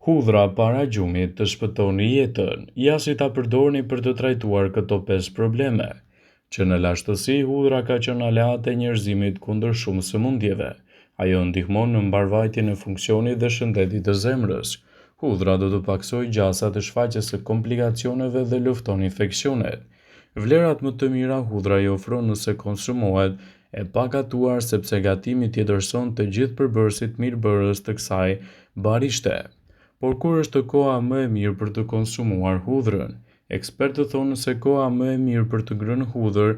Hudhra para gjumit të shpëtoni jetën, ja si ta përdorni për të trajtuar këto 5 probleme, që në lashtësi hudhra ka qenë aleate e njerëzimit kundër shumë sëmundjeve. Ajo ndihmon në mbarvajtjen e funksionit dhe shëndetit të zemrës. Hudhra do të paksoj gjasat e shfaqjes së komplikacioneve dhe lufton infeksionet. Vlerat më të mira hudhra i ofron nëse konsumohet e pakatuar sepse gatimi tjetërson të gjithë përbërësit mirëbërës të kësaj barishte. Por kur është koha më e mirë për të konsumuar hudhrën? Ekspertët thonë se koha më e mirë për të ngrënë hudhër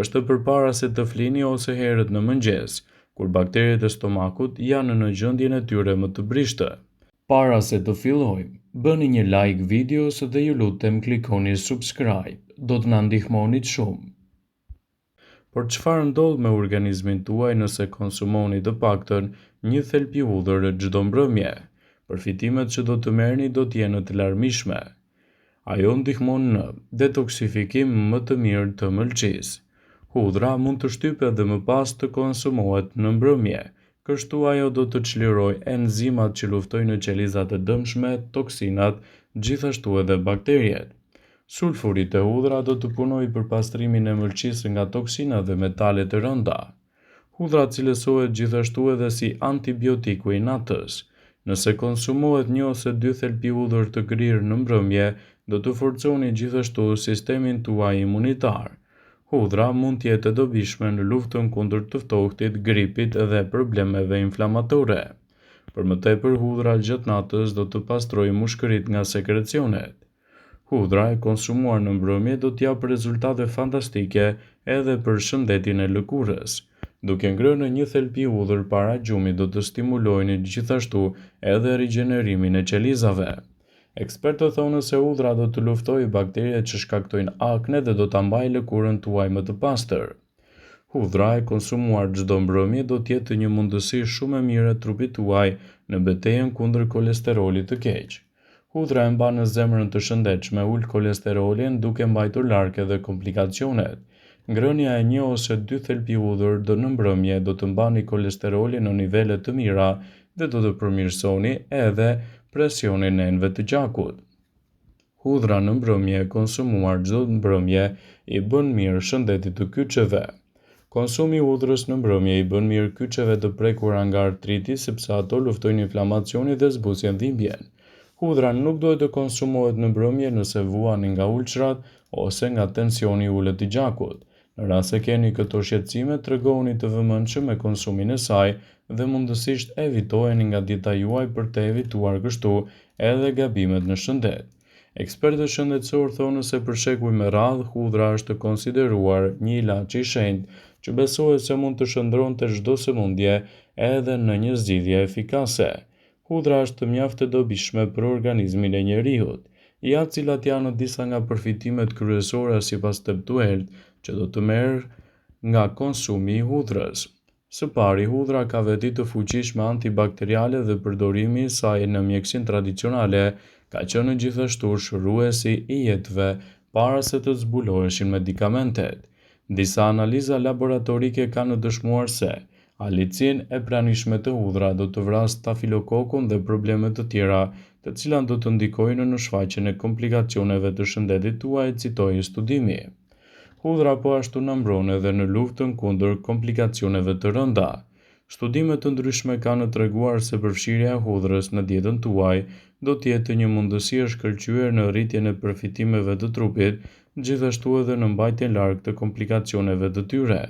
është përpara se të flini ose herët në mëngjes, kur bakteriet e stomakut janë në gjendjen e tyre më të brishtë. Para se të fillojmë, bëni një like videos dhe ju lutem klikoni subscribe, do të na ndihmonit shumë. Por çfarë ndodh me organizmin tuaj nëse konsumoni të paktën një thelpi hudhër çdo mbrëmje? Përfitimet që do të merrni do të jenë të larmishme. Ajo ndihmon në detoksifikim më të mirë të mëlçisë. Hudhra mund të shtypet dhe më pas të konsumohet në mbrëmje, kështu ajo do të çlirojë enzimat që luftojnë në qelizat e dëmshme, toksinat, gjithashtu edhe bakteriet. Sulfurit e hudhra do të punojë për pastrimin e mëlçisë nga toksinat dhe metalet e rënda. Hudhra cilësohet gjithashtu edhe si antibiotiku i natës. Nëse konsumohet 1 ose 2 thelpi hudhër të grirë në mbrëmje, do të forconi gjithashtu sistemin tuaj imunitar. Hudhra mund të jetë e dobishme në luftën kundër të ftohtit, gripit dhe problemeve inflamatore. Për më tepër, hudhra gjatë natës do të pastrojë mushkërit nga sekrecionet. Hudhra e konsumuar në mbrëmje do të japë rezultate fantastike edhe për shëndetin e lëkurës. Duke ngrënë një thelpi hudhër para gjumit do të stimulojnë gjithashtu edhe rigjenerimin e qelizave. Ekspertët thonë se hudhra do të luftojë bakteriet që shkaktojnë akne dhe do ta mbajë lëkurën tuaj më të pastër. Hudhra e konsumuar çdo mbrëmje do të jetë një mundësi shumë e mirë e trupit tuaj në betejën kundër kolesterolit të keq. Hudhra e mban në zemrën të shëndetshme, ul kolesterolin duke mbajtur larg edhe komplikacionet. Ngrënia e 1 ose 2 thelpi hudhër në mbrëmje do të mbani kolesterolin në nivele të mira dhe do të përmirësoni edhe presionin e enëve të gjakut. Hudhra në mbrëmje konsumuar çdo mbrëmje i bën mirë shëndetit të kyçeve. Konsumi i hudhrës në mbrëmje i bën mirë kyçeve të prekura nga artriti sepse ato luftojnë inflamacionin dhe zbusjen dhimbjen. Hudhra nuk duhet të konsumohet në mbrëmje nëse vuani nga ulçrat ose nga tensioni i ulët i gjakut. Në rast se keni këto shqetësime, tregoni të vëmendshëm me konsumin e saj dhe mundësisht evitojeni nga dieta juaj për të evituar kështu edhe gabimet në shëndet. Ekspertët shëndetësor thonë se për shekuj me radhë hudhra është konsideruar një ilaç i shenjtë që besohet se mund të shndërronte çdo sëmundje edhe në një zgjidhje efikase. Hudhra është mjaft e dobishme për organizmin e njeriut, ja cilat janë disa nga përfitimet kryesore sipas Teptuelt që do të merr nga konsumi i hudhrës. Së pari, hudhra ka veti të fuqishme antibakteriale dhe përdorimi i saj në mjekësinë tradicionale ka qenë gjithashtu shëruesi i jetëve para se të zbuloheshin medikamentet. Disa analiza laboratorike kanë dëshmuar se alicin e pranishme të hudhra do të vrasë stafilokokun dhe probleme të tjera, të cilat do të ndikojnë në shfaqjen e komplikacioneve të shëndetit tuaj, citoi studimi. Hudhra po ashtu na mbron edhe në luftën kundër komplikacioneve të rënda. Studime të ndryshme kanë treguar se përfshirja e hudhrës në dietën tuaj do të jetë një mundësi e shkëlqyer në rritjen e përfitimeve të trupit, gjithashtu edhe në mbajtjen larg të komplikacioneve të tyre.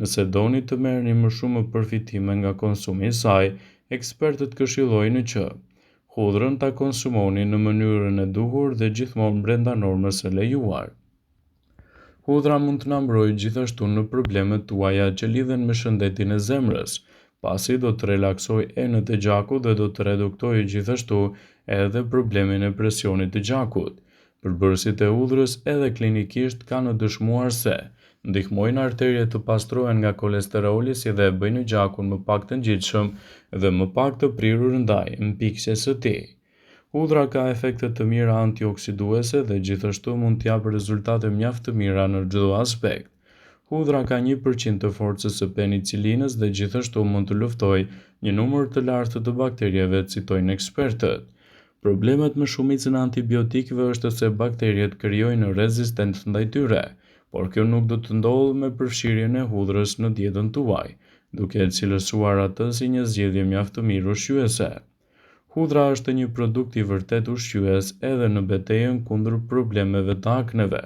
Nëse doni të merrni më shumë përfitime nga konsumi i saj, ekspertët këshillojnë që hudhrën ta konsumoni në mënyrën e duhur dhe gjithmonë brenda normës së lejuar. Hudhra mund të na mbrojë gjithashtu në problemet tuaja që lidhen me shëndetin e zemrës, pasi do të relaksojë enët e gjakut dhe do të reduktojë gjithashtu edhe problemin e presionit të gjakut. Përbërësit e hudhrës edhe klinikisht kanë dëshmuar se ndihmojnë arteriet të pastrohen nga kolesteroli si dhe bëjnë gjakun më pak të ngjitshëm dhe më pak të prirur ndaj mpikjes së tij. Hudhra ka efekte të mira antioksiduese dhe gjithashtu mund të japë rezultate mjaft të mira në çdo aspekt. Hudhra ka 1% të forcës së penicilinës dhe gjithashtu mund të luftojë një numër të lartë të bakterieve, citojnë ekspertët. Problemet me shumicën e antibiotikëve është se bakteriet krijojnë rezistencë ndaj tyre, por kjo nuk do të ndodhë me përfshirjen e hudhrës në dietën tuaj, duke e cilësuar atë si një zgjedhje mjaft të mirë ushqyese. Hudhra është një produkt i vërtet ushqyes edhe në betejën kundër problemeve të akneve.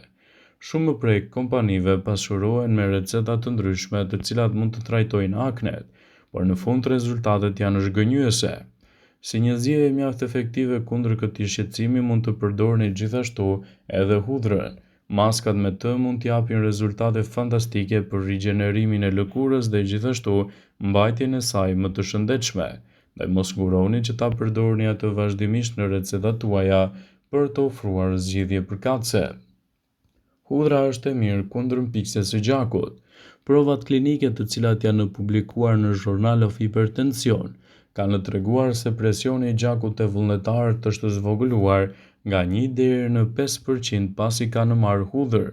Shumë prej kompanive pasurohen me receta të ndryshme të cilat mund të trajtojnë aknet, por në fund rezultatet janë zhgënjyese. Si një zgjedhje mjaft efektive kundër këtij shqetësimi mund të përdorni gjithashtu edhe hudhrën. Maskat me të mund të japin rezultate fantastike për rigjenerimin e lëkurës dhe gjithashtu mbajtjen e saj më të shëndetshme. Dhe mos nguroni që ta përdorni atë vazhdimisht në recetat tuaja për të ofruar zgjidhje përkatëse. Hudhra është e mirë kundër mpikjes së gjakut. Provat klinike të cilat janë publikuar në Journal of Hypertension kanë treguar se presioni i gjakut të vullnetarët është zvogëluar nga 1 deri në 5% pasi kanë marrë hudhër.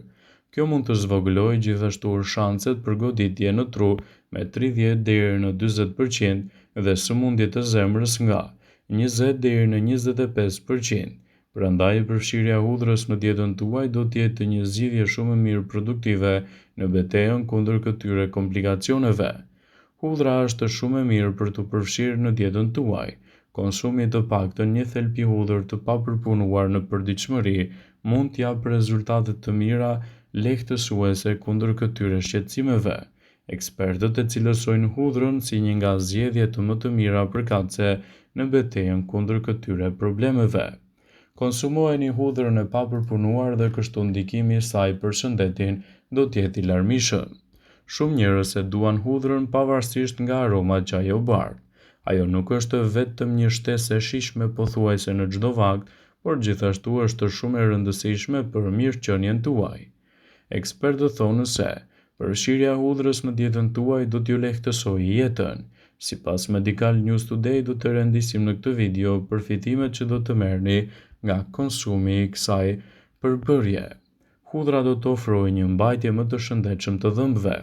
Kjo mund të zvogëlojë gjithashtu shanset për goditje në tru me 30 deri në 40% dhe sëmundje të zemrës nga 20 deri në 25%. Prandaj përfshirja e hudhrës në dietën tuaj do të jetë një zgjidhje shumë e mirë produktive në betejën kundër këtyre komplikacioneve. Hudhra është shumë e mirë për të përfshirë në dietën tuaj. Konsumi të paktën një thelpi hudhër të papërpunuar në përditshmëri mund të japë rezultate të mira lehtësuese kundër këtyre shqetësimeve. Ekspertët e cilësojnë hudhrën si një nga zgjedhjet më të mira përkatëse në betejën kundër këtyre problemeve. Konsumojeni hudhrën e papërpunuar dhe kështu ndikimi i saj për shëndetin do të jetë i larmishëm. Shumë njerëz e duan hudhrën pavarësisht nga aromat që ajo bardh. Ajo nuk është vetëm një shtesë e shijshme pothuajse në çdo vakt, por gjithashtu është shumë e rëndësishme për mirëqenien tuaj. Ekspertët thonë se përfshirja e hudhrës në dietën tuaj do t'ju lehtësojë jetën. Sipas Medical News Today do të rendisim në këtë video përfitimet që do të merrni nga konsumi i kësaj përbërje. Hudhra do të ofrojë një mbajtje më të shëndetshëm të dhëmbëve.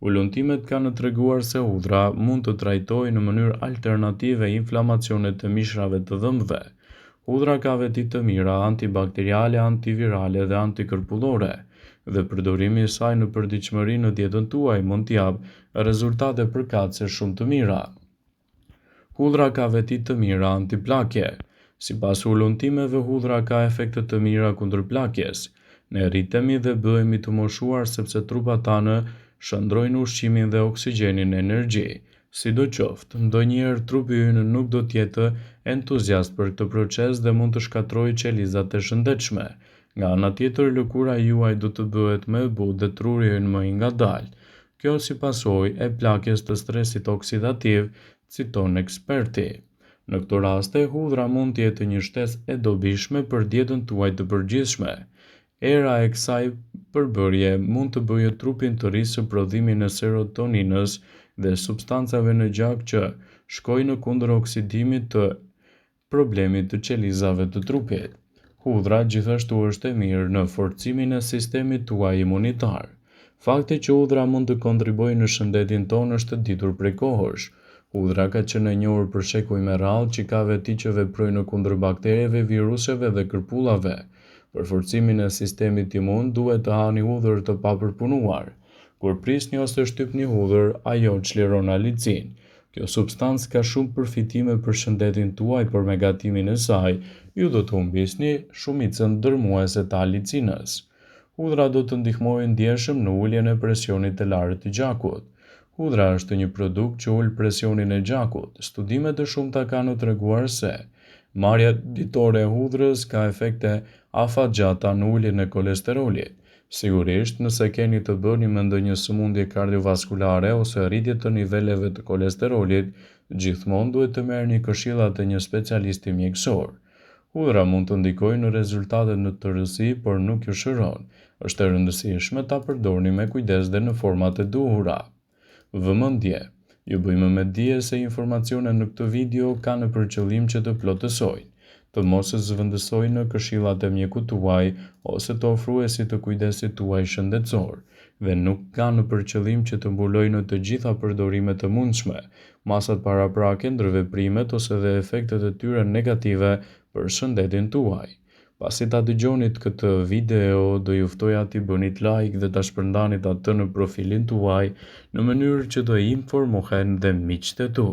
Ullumtimet kanë treguar se hudhra mund të trajtojë në mënyrë alternative inflamacionet të mishrave të dhëmbëve. Hudhra ka veti të mira antibakteriale, antivirale dhe antikërpullore, dhe përdorimi i saj në përditshmëri në dietën tuaj mund të japë rezultate përkatëse shumë të mira. Hudhra ka veti të mira antiplakje. Sipas ullumtimeve, hudhra ka efekte të mira kundër plakjes. Ne rritemi dhe bëhemi të moshuar sepse trupat tanë shndrojnë ushqimin dhe oksigjenin në energji. Sidoqoftë, ndonjëherë trupi ynë nuk do të jetë entuziast për këtë proces dhe mund të shkatërrojë qelizat e shëndetshme. Nga ana tjetër, lëkura juaj do të bëhet më e butë dhe truri ynë më i ngadalë. Kjo si pasojë e plagjes të stresit oksidativ, citon eksperti. Në këto raste, hudhra mund të jetë një shtesë e dobishme për dietën tuaj të përgjithshme. Era e kësaj përbërje mund të bëjë trupin të rrisë prodhimin e serotoninës dhe substancave në gjak që shkojnë në kundër oksidimit të problemit të qelizave të trupit. Hudhra gjithashtu është e mirë në forcimin e sistemit tuaj imunitar. Fakti që hudhra mund të kontribuojë në shëndetin tonë është ditur prej kohësh. Hudhra ka qenë e njohur për shekuj me radhë që ka veti që veprojnë kundër bakterjeve, viruseve dhe kërpullave. Për forcimin e sistemit imun duhet të hani hudhër të papërpunuar. Kur prisni ose shtypni hudhër, ajo çliron alicin. Kjo substancë ka shumë përfitime për shëndetin tuaj, por me gatimin e saj, ju do të humbisni shumicën dërmuese të alicinës. Hudhra do të ndihmojë ndjeshëm në uljen e presionit të lartë të gjakut. Hudhra është një produkt që ul presionin e gjakut. Studimet e shumta kanë treguar se marrja ditore e hudhrës ka efekte afatgjata në uljen e kolesterolit. Sigurisht, nëse keni të bëni me ndonjë sëmundje kardiovaskulare ose rritje të niveleve të kolesterolit, gjithmonë duhet të merrni këshillat e një specialisti mjekësor. Hudhra mund të ndikojë në rezultatet në të rësi, por nuk ju shëron. Është e rëndësishme ta përdorni me kujdes dhe në format e duhura. Vëmendje. Ju bëjmë me dije se informacionet në këtë video kanë për qëllim që të plotësojnë, të mos e zëvendësojnë në këshillat e mjekut tuaj ose të ofruesit të kujdesit tuaj shëndetësor, dhe nuk kanë për qëllim që të mbulojnë të gjitha përdorimet e mundshme, masat paraprake, ndërveprimet ose dhe efektet e tyre negative për shëndetin tuaj. Pasi ta dëgjonit këtë video, do ju ftoja t'i bënit like dhe ta shpërndanit atë në profilin tuaj në mënyrë që të informohen dhe miqtë e tu.